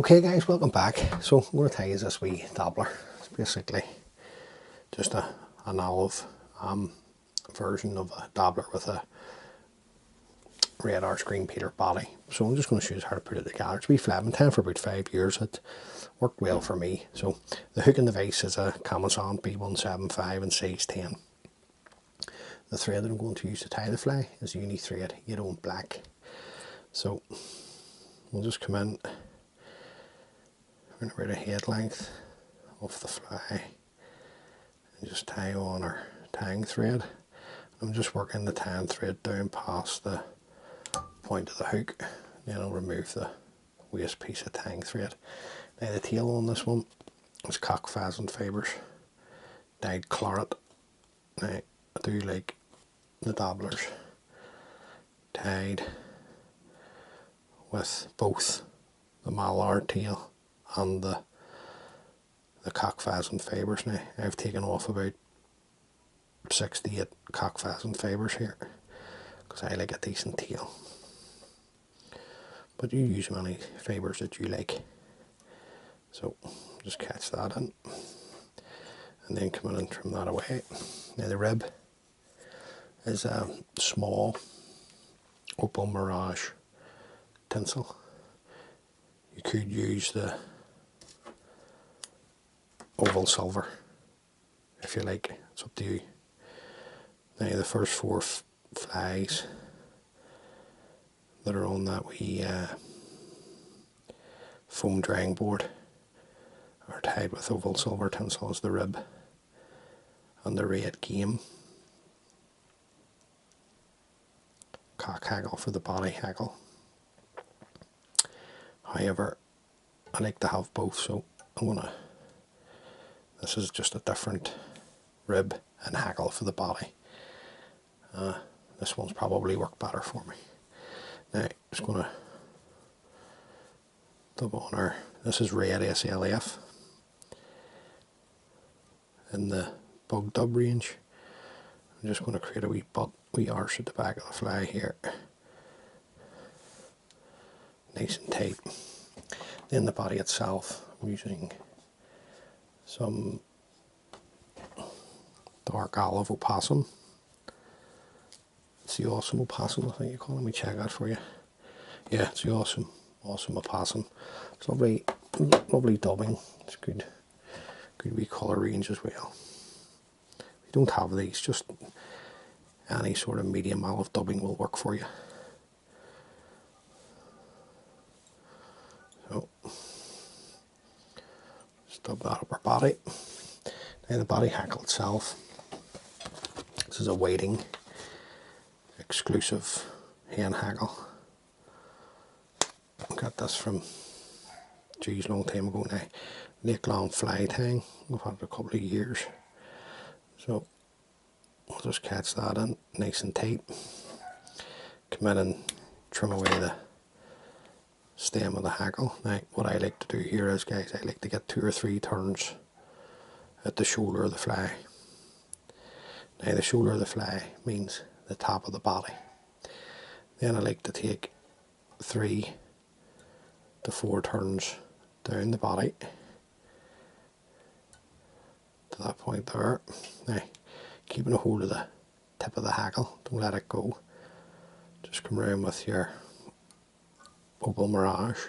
Okay guys, welcome back. So I'm going to tell you this wee dabbler. It's basically just an olive version of a dabbler with a red arse green Peter body. So I'm just going to show you how to put it together. It's a wee flat. I've been tying for about 5 years. It worked well for me. So the hook in the vise is a Kamasan B175 in size 10. The thread that I'm going to use to tie the fly is uni thread, yellow and black. So we'll just come in about a head length off the fly and just tie on our tying thread. I'm just working the tying thread down past the point of the hook, then I'll remove the waste piece of tying thread. Now the tail on this one is cock pheasant fibres, dyed claret. Now I do like the dabblers tied with both the Mallard tail and the cock pheasant fibres. Now I've taken off about 6 to 8 cock pheasant fibres here because I like a decent tail, but you use many fibres that you like. So just catch that in and then come in and trim that away. Now the rib is a small Opal mirage tinsel. You could use the oval silver if you like, it's up to you. Now the first 4 flies that are on that wee foam drying board are tied with oval silver tinsel as the rib, and the red game cock hackle for the body hackle. However, I like to have both, so this is just a different rib and hackle for the body. This one's probably worked better for me. Now I'm just going to dub on our, this is red SLF in the bug dub range. I'm just going to create a wee arse at the back of the fly here, nice and tight. Then the body itself, I'm using some dark olive opossum. It's the awesome opossum, I think you call it. Let me check that for you. Yeah, it's the awesome opossum. It's lovely dubbing. It's good wee colour range as well. If you don't have these, just any sort of medium olive dubbing will work for you. So just dub that up our body. Now the body hackle itself, this is a waiting exclusive hand hackle. I got this from, geez, long time ago now. Lake long fly tying, we've had it a couple of years. So we'll just catch that in nice and tight. Come in and trim away the stem of the hackle. Now what I like to do here is, guys, I like to get 2 or 3 turns at the shoulder of the fly. Now the shoulder of the fly means the top of the body. Then I like to take 3 to 4 turns down the body to that point there. Now keeping a hold of the tip of the hackle, don't let it go. Just come around with your Opal mirage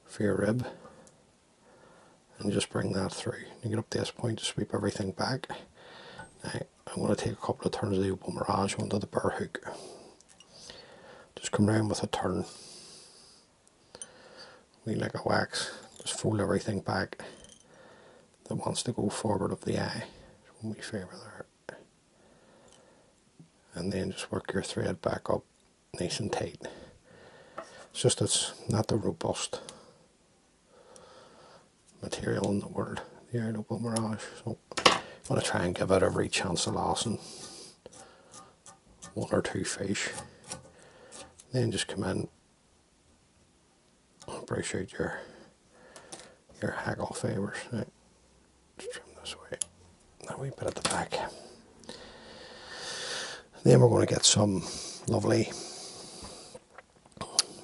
for your rib and just bring that through. You get up to this point to sweep everything back. Now I'm going to take a couple of turns of the Opal mirage onto the burr hook. Just come around with a turn, like a wax, just fold everything back that wants to go forward of the eye. One wee favour there. And then just work your thread back up nice and tight. It's just, it's not the robust material in the world, the Iron Opal mirage. So I want to try and give it every chance of losing 1 or 2 fish. Then just come in and brush out your hackle fibres. Right. Just trim this way, that wee bit at the back. Then we're going to get some lovely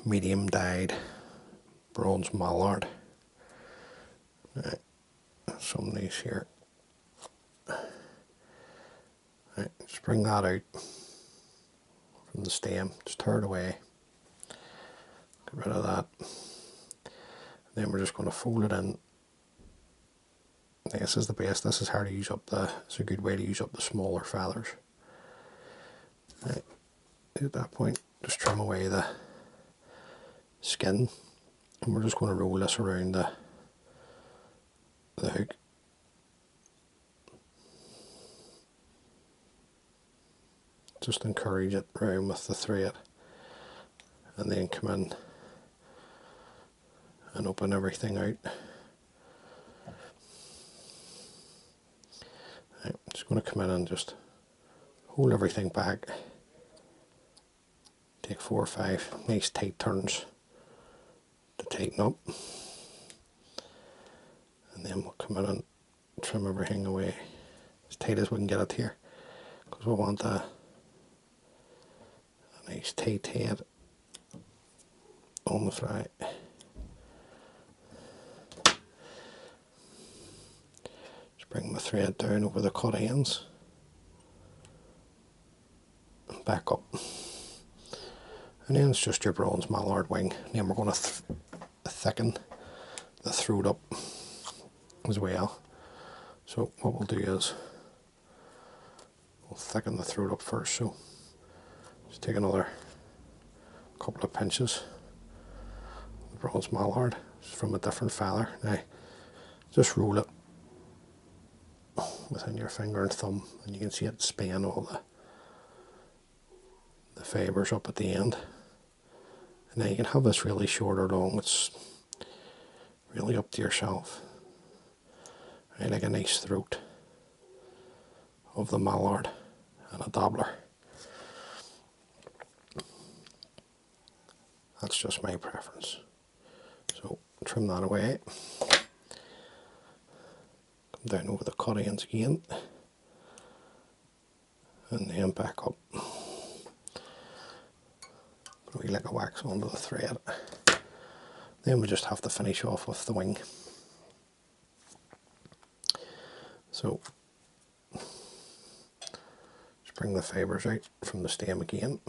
medium dyed bronze Mallard. Right, some of these here. Right, just bring that out from the stem, just tear it away, get rid of that. Then we're just going to fold it in. This is the best, this is how to use up it's a good way to use up the smaller feathers. Right, at that point, just trim away the skin, and we're just going to roll this around the hook. Just encourage it round with the thread, and then come in and open everything out. Right, I'm just going to come in and just hold everything back. Take 4 or 5 nice tight turns to tighten up, and then we'll come in and trim everything away as tight as we can get it here, because we want a nice tight head on the fry. Just bring the thread down over the cut ends and back up, and then it's just your bronze Mallard wing. And then we're going to thicken the throat up as well. So what we'll do is we'll thicken the throat up first. So just take another couple of pinches of bronze Mallard from a different feather. Now just roll it within your finger and thumb, and you can see it span all the fibres up at the end. And now you can have this really short or long, it's really up to yourself. I like a nice throat of the Mallard and a Dabbler. That's just my preference. So trim that away. Come down over the cut ends again, and then back up. Put a wee lick of wax onto the thread. Then we just have to finish off with the wing. So just bring the fibres out from the stem again.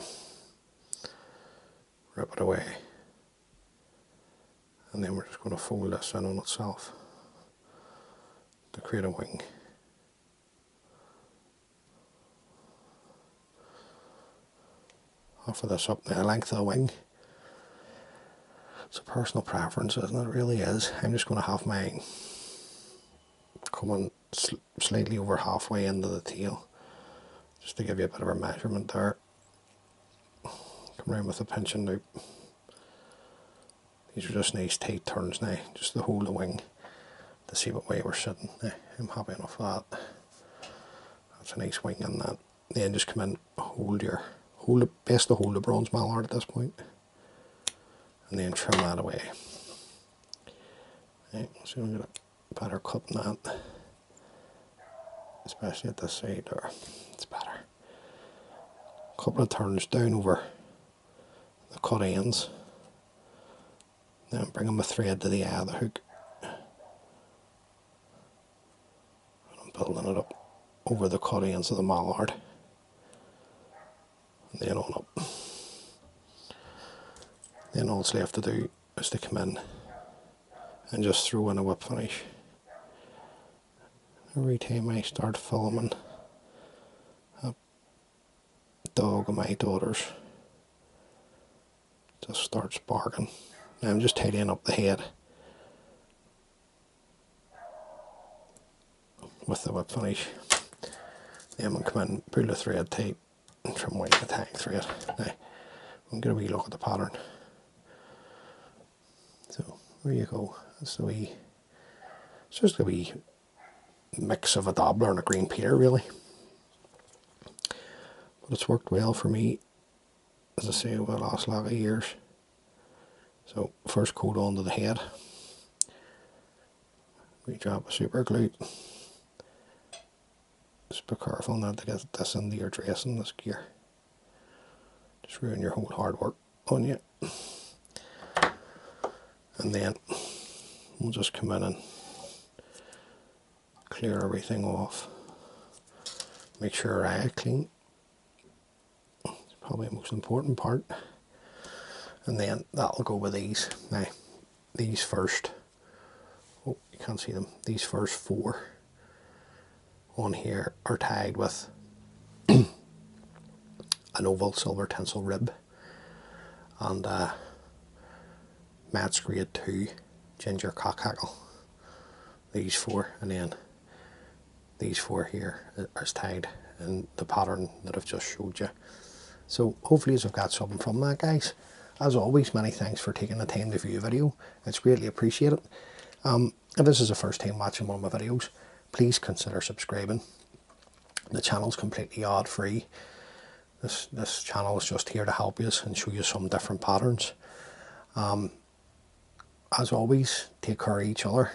Rip it away, and then we're just going to fold this in on itself to create a wing. Offer this up the length of the wing. It's a personal preference, isn't it? It really is. I'm just going to have mine coming slightly over halfway into the tail, just to give you a bit of a measurement there. Come around with a pinching loop. These are just nice tight turns now, just to hold the wing to see what way we're sitting. I'm happy enough with that. That's a nice wing in that. Then just come in, best to hold the bronze Mallard at this point, and then trim that away. Right, so I'm going to better cut than that, especially at this side there. It's better. A couple of turns down over the cut ends, then bring my thread to the eye of the hook, and I'm building it up over the cut ends of the Mallard, and then on up. Then all it's left to do is to come in and just throw in a whip finish. Every time I start filming a dog of my daughter's just starts barking. Now I'm just tidying up the head with the whip finish. Then I'm going to come in, pull the thread tight, and trim away the tang thread. Now I'm going to get a wee look at the pattern. So there you go. That's the wee. It's just a wee mix of a Dabbler and a green Peter, really. But it's worked well for me, as I say, over the last lot of years. So first coat onto the head. We drop a super glue. Just be careful not to get this into your dressing, this gear. Just ruin your whole hard work on you. And then we'll just come in and clear everything off. Make sure our eye is clean. It's probably the most important part. And then that'll go with these. Now, these first, oh, you can't see them. These first 4 on here are tagged with an oval silver tinsel rib and Matt's grade 2 ginger cock hackle. These 4, and then these 4 here are tagged in the pattern that I've just showed you. So hopefully you've got something from that, guys. As always, many thanks for taking the time to view a video. It's greatly appreciated. If this is the first time watching one of my videos, please consider subscribing. The channel's completely ad free. This channel is just here to help you and show you some different patterns. As always, take care of each other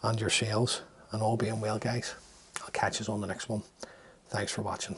and yourselves, and all being well, guys. I'll catch you on the next one. Thanks for watching.